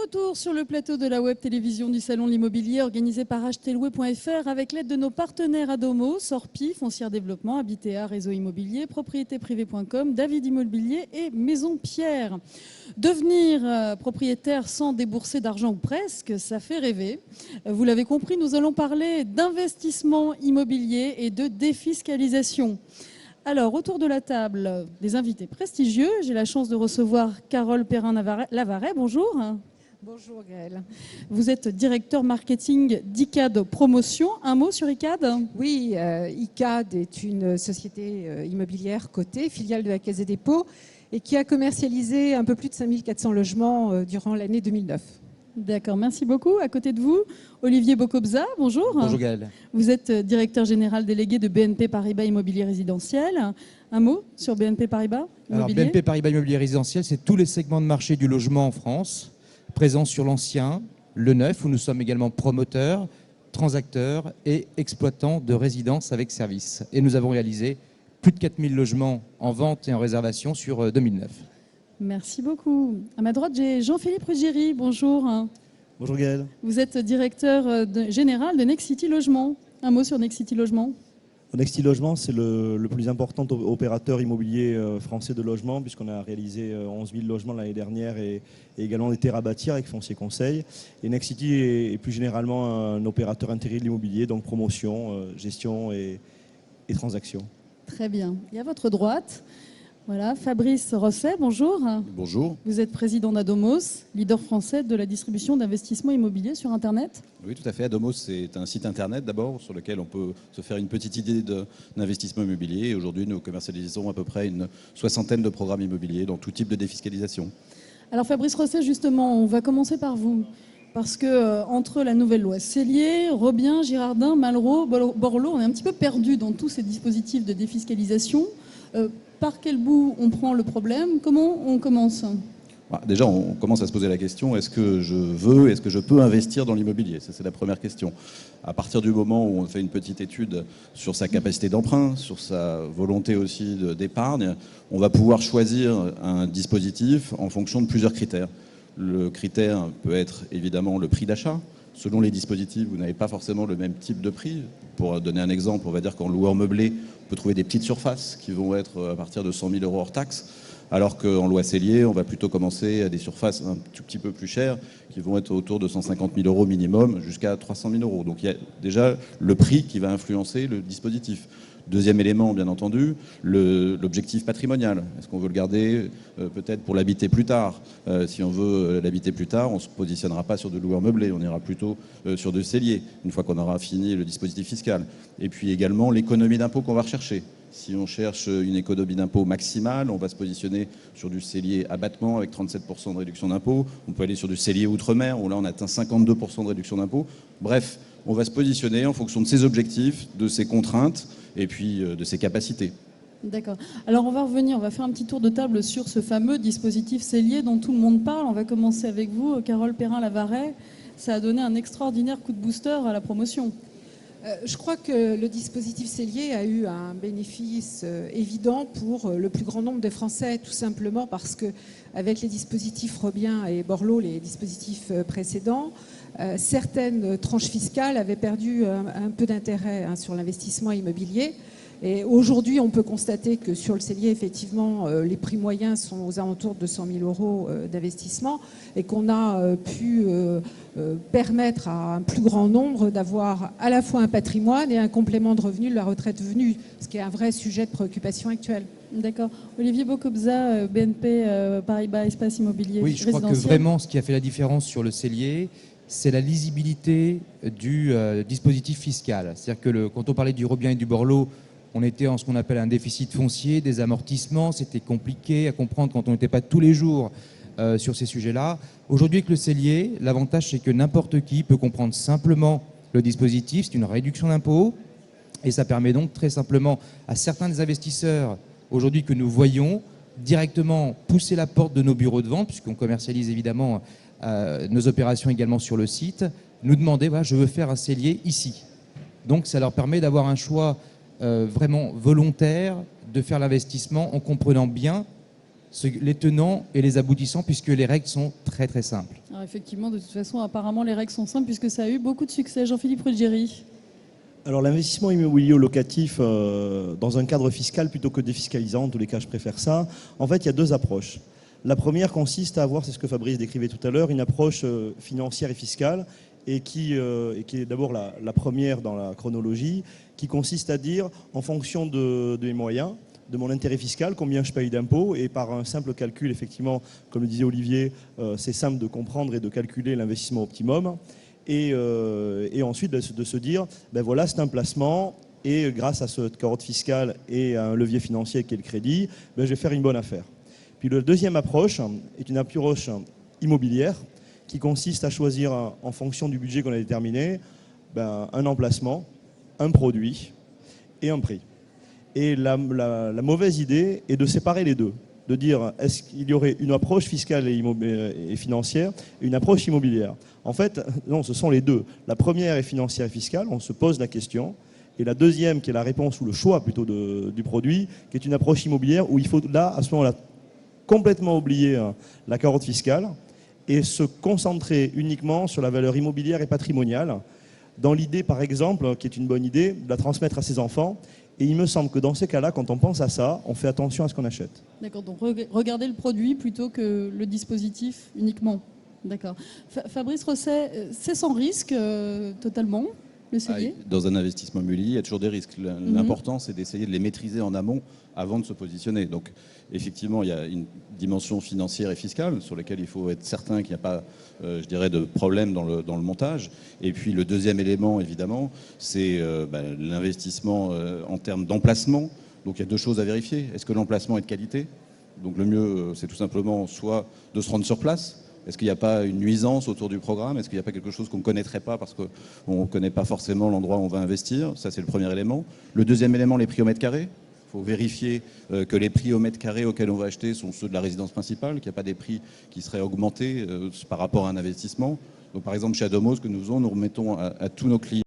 retour sur le plateau de la web télévision du Salon de l'Immobilier organisé par achtelouer.fr avec l'aide de nos partenaires Adomos, Orpi, Foncière Développement, Habitea, Réseau Immobilier, Propriétéprivée.com, David Immobilier et Maison Pierre. Devenir propriétaire sans débourser d'argent ou presque, ça fait rêver. Vous l'avez compris, nous allons parler d'investissement immobilier et de défiscalisation. Alors, autour de la table, des invités prestigieux. J'ai la chance de recevoir Carole Perrin-Lavaret. Bonjour. Bonjour Gaëlle. Vous êtes directeur marketing d'ICAD Promotion. Un mot sur ICAD ? Oui, ICAD est une société immobilière cotée, filiale de la Caisse des dépôts, et qui a commercialisé un peu plus de 5400 logements durant l'année 2009. D'accord, merci beaucoup. À côté de vous, Olivier Bocobza, bonjour. Bonjour Gaëlle. Vous êtes directeur général délégué de BNP Paribas Immobilier Résidentiel. Un mot sur BNP Paribas Immobilier ? Alors BNP Paribas Immobilier Résidentiel, c'est tous les segments de marché du logement en France, présents sur l'ancien, le neuf, où nous sommes également promoteurs, transacteurs et exploitants de résidences avec services. Et nous avons réalisé plus de 4000 logements en vente et en réservation sur 2009. Merci beaucoup. À ma droite, j'ai Jean-Philippe Ruggieri. Bonjour. Bonjour Gaëlle. Vous êtes directeur général de Nexity Logement. Un mot sur Nexity Logement ? Nexity Logement, c'est le plus important opérateur immobilier français de logement, puisqu'on a réalisé 11 000 logements l'année dernière et également des terres à bâtir avec Foncier Conseil. Et Nexity est plus généralement un opérateur intégré de l'immobilier, donc promotion, gestion et transaction. Très bien. Et à votre droite, voilà, Fabrice Rosset, bonjour. Bonjour. Vous êtes président d'Adomos, leader français de la distribution d'investissements immobiliers sur Internet. Oui, tout à fait. Adomos, c'est un site Internet d'abord sur lequel on peut se faire une petite idée d'investissement immobilier. Et aujourd'hui, nous commercialisons à peu près une soixantaine de programmes immobiliers dans tout type de défiscalisation. Alors Fabrice Rosset, justement, on va commencer par vous. Parce que entre la nouvelle loi Cellier, Robien, Girardin, Malraux, Borloo, on est un petit peu perdu dans tous ces dispositifs de défiscalisation. Par quel bout on prend le problème ? Comment on commence ? Déjà, on commence à se poser la question, est-ce que je peux investir dans l'immobilier ? Ça, c'est la première question. À partir du moment où on fait une petite étude sur sa capacité d'emprunt, sur sa volonté aussi d'épargne, on va pouvoir choisir un dispositif en fonction de plusieurs critères. Le critère peut être évidemment le prix d'achat. Selon les dispositifs, vous n'avez pas forcément le même type de prix. Pour donner un exemple, on va dire qu'en loueur meublé, on peut trouver des petites surfaces qui vont être à partir de 100 000 € hors taxe, alors qu'en loi Cellier, on va plutôt commencer à des surfaces un tout petit peu plus chères, qui vont être autour de 150 000 € minimum, jusqu'à 300 000 €. Donc il y a déjà le prix qui va influencer le dispositif. Deuxième élément, bien entendu, l'objectif patrimonial. Est-ce qu'on veut le garder peut-être pour l'habiter plus tard ? Si on veut l'habiter plus tard, on ne se positionnera pas sur de loueurs meublés, on ira plutôt sur de celliers, une fois qu'on aura fini le dispositif fiscal. Et puis également l'économie d'impôt qu'on va rechercher. Si on cherche une économie d'impôt maximale, on va se positionner sur du cellier abattement avec 37% de réduction d'impôt. On peut aller sur du cellier outre-mer, où là on atteint 52% de réduction d'impôt. Bref, on va se positionner en fonction de ses objectifs, de ses contraintes et puis de ses capacités. D'accord. Alors on va faire un petit tour de table sur ce fameux dispositif Cellier dont tout le monde parle. On va commencer avec vous, Carole Perrin-Lavaret. Ça a donné un extraordinaire coup de booster à la promotion. Je crois que le dispositif Cellier a eu un bénéfice évident pour le plus grand nombre de Français, tout simplement parce que avec les dispositifs Robien et Borloo, les dispositifs précédents, certaines tranches fiscales avaient perdu un peu d'intérêt sur l'investissement immobilier. Et aujourd'hui, on peut constater que sur le Cellier, effectivement, les prix moyens sont aux alentours de 100 000 € d'investissement et qu'on a pu permettre à un plus grand nombre d'avoir à la fois un patrimoine et un complément de revenu de la retraite venue, ce qui est un vrai sujet de préoccupation actuelle. D'accord. Olivier Bocobza, BNP Paribas Espace Immobilier Oui, je crois que vraiment ce qui a fait la différence sur le Cellier, c'est la lisibilité du dispositif fiscal. C'est-à-dire que quand on parlait du Robien et du Borloo, on était en ce qu'on appelle un déficit foncier, des amortissements, c'était compliqué à comprendre quand on n'était pas tous les jours sur ces sujets-là. Aujourd'hui, avec le Cellier, l'avantage, c'est que n'importe qui peut comprendre simplement le dispositif, c'est une réduction d'impôt, et ça permet donc très simplement à certains des investisseurs, aujourd'hui que nous voyons, directement pousser la porte de nos bureaux de vente, puisqu'on commercialise évidemment nos opérations également sur le site, nous demander, voilà, je veux faire un Cellier ici. Donc ça leur permet d'avoir un choix vraiment volontaire de faire l'investissement en comprenant bien les tenants et les aboutissants, puisque les règles sont très très simples. Alors effectivement, de toute façon, apparemment, les règles sont simples puisque ça a eu beaucoup de succès. Jean-Philippe Ruggieri. Alors l'investissement immobilier locatif dans un cadre fiscal plutôt que défiscalisant, en tous les cas je préfère ça, en fait il y a deux approches. La première consiste à avoir, c'est ce que Fabrice décrivait tout à l'heure, une approche financière et fiscale et qui est d'abord la première dans la chronologie, qui consiste à dire en fonction de mes moyens, de mon intérêt fiscal, combien je paye d'impôts, et par un simple calcul, effectivement, comme le disait Olivier, c'est simple de comprendre et de calculer l'investissement optimum. Et ensuite de se dire, ben voilà, c'est un placement, et grâce à cette carotte fiscale et à un levier financier qui est le crédit, ben je vais faire une bonne affaire. Puis la deuxième approche est une approche immobilière qui consiste à choisir en fonction du budget qu'on a déterminé, ben, un emplacement, un produit et un prix. Et la mauvaise idée est de séparer les deux, de dire est-ce qu'il y aurait une approche fiscale et financière et une approche immobilière. En fait, non, ce sont les deux. La première est financière et fiscale, on se pose la question. Et la deuxième, qui est la réponse ou le choix plutôt du produit, qui est une approche immobilière où il faut là, à ce moment-là, complètement oublier la carotte fiscale et se concentrer uniquement sur la valeur immobilière et patrimoniale, dans l'idée, par exemple, qui est une bonne idée, de la transmettre à ses enfants. Et il me semble que dans ces cas-là, quand on pense à ça, on fait attention à ce qu'on achète. D'accord, donc regardez le produit plutôt que le dispositif uniquement. D'accord. Fabrice Rosset, c'est sans risque totalement, le cellier ? Dans un investissement immobilier, il y a toujours des risques. L'important, c'est d'essayer de les maîtriser en amont avant de se positionner. Donc, effectivement, il y a une dimension financière et fiscale sur laquelle il faut être certain qu'il n'y a pas, je dirais, de problème dans le montage. Et puis, le deuxième élément, évidemment, c'est l'investissement en termes d'emplacement. Donc, il y a deux choses à vérifier. Est-ce que l'emplacement est de qualité ? Donc, le mieux, c'est tout simplement soit de se rendre sur place. Est-ce qu'il n'y a pas une nuisance autour du programme ? Est-ce qu'il n'y a pas quelque chose qu'on ne connaîtrait pas parce qu'on ne connaît pas forcément l'endroit où on va investir ? Ça, c'est le premier élément. Le deuxième élément, les prix au mètre carré. Il faut vérifier que les prix au mètre carré auxquels on va acheter sont ceux de la résidence principale, qu'il n'y a pas des prix qui seraient augmentés par rapport à un investissement. Donc, par exemple, chez Adomos, ce que nous faisons, nous remettons à tous nos clients